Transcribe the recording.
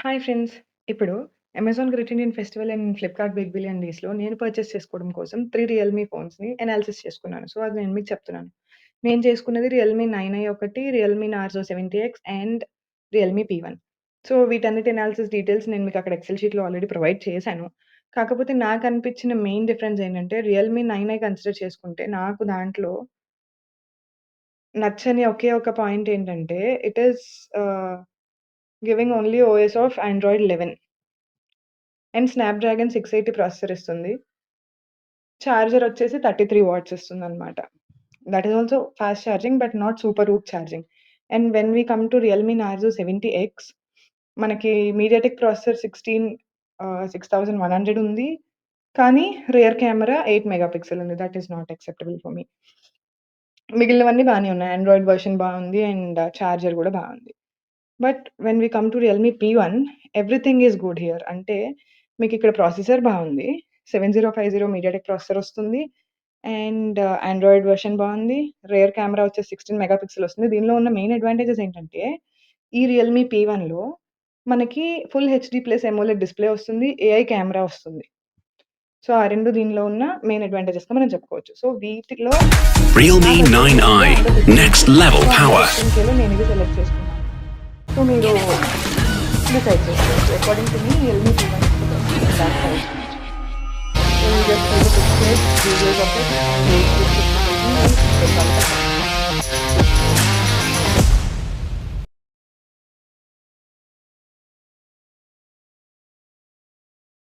Hi friends. ఇప్పుడు Amazon great Indian festival and Flipkart big billion డేస్‌లో నేను పర్చేస్ చేసుకోవడం కోసం 3 రియల్‌మీ ఫోన్స్‌ని అనాలిసిస్ చేసుకున్నాను. సో, అది నేను మీకు చెప్తున్నాను. నేను చేసుకున్నది రియల్‌మీ 9ఐ ఒకటి, Realme Narzo 70X and Realme P1. So, వీటన్నిటి అనాలిసిస్ డీటెయిల్స్ నేను మీకు అక్కడ ఎక్సెల్ షీట్‌లో ఆల్రెడీ ప్రొవైడ్ చేశాను. కాకపోతే నాకనిపించిన మెయిన్ డిఫరెన్స్ ఏంటంటే రియల్‌మీ 9ఐ కన్సిడర్ చేసుకుంటే నాకు దాంట్లో నచ్చని ఒకే ఒక పాయింట్ ఏంటంటే it is ah, giving only OS of Android 11. And Snapdragon 680 processor ఇస్తుంది. చార్జర్ వచ్చేసి 33 వాట్స్ ఇస్తుందనమాట. That is also fast charging but not super VOOC charging. And when we come to Realme Narzo 70X మనకి MediaTek processor 6100 ఉంది. కానీ rear camera 8 mega pixel ఉంది. That is not acceptable for me. మిగిలినవన్నీ బానే ఉన్నాయి. Android version బావుంది and charger గూడా బావుంది. But when we come to Realme P1 everything is good here. అంటే మీకిక్కడ ప్రాసెసర్ బావుంది. 7050 మీడియాటెక్ ప్రాసెసర్ వస్తుంది. అండ్ ఆండ్రాయిడ్ వెర్షన్ బావుంది. రియర్ కెమెరా వచ్చేసి 16 మెగా పిక్సెల్ వస్తుంది. దీనిలో ఉన్న మెయిన్ అడ్వాంటేజెస్ ఏంటంటే ఈ రియల్‌మీ P1లో మనకి full HD plus AMOLED display వస్తుంది. ఏఐ కెమెరా వస్తుంది. సో, ఆ 2 దీనిలో ఉన్న మెయిన్ అడ్వాంటేజెస్‌గా మనం చెప్పుకోవచ్చు. సో, వీటిలో నా Realme బడ్జెట్ ఏంటంటే 9i, under 15K. next level so, under power. 15Kలో నేనిది సెలెక్ట్ చేసుకున్నాను. సో, మీరు డిసైడ్ చేసుకోవచ్చు. అకార్డింగ్ టు మీ Realme P1 is the best in that price range. So, you just see the pictures, videos of it and you will get 50,000 and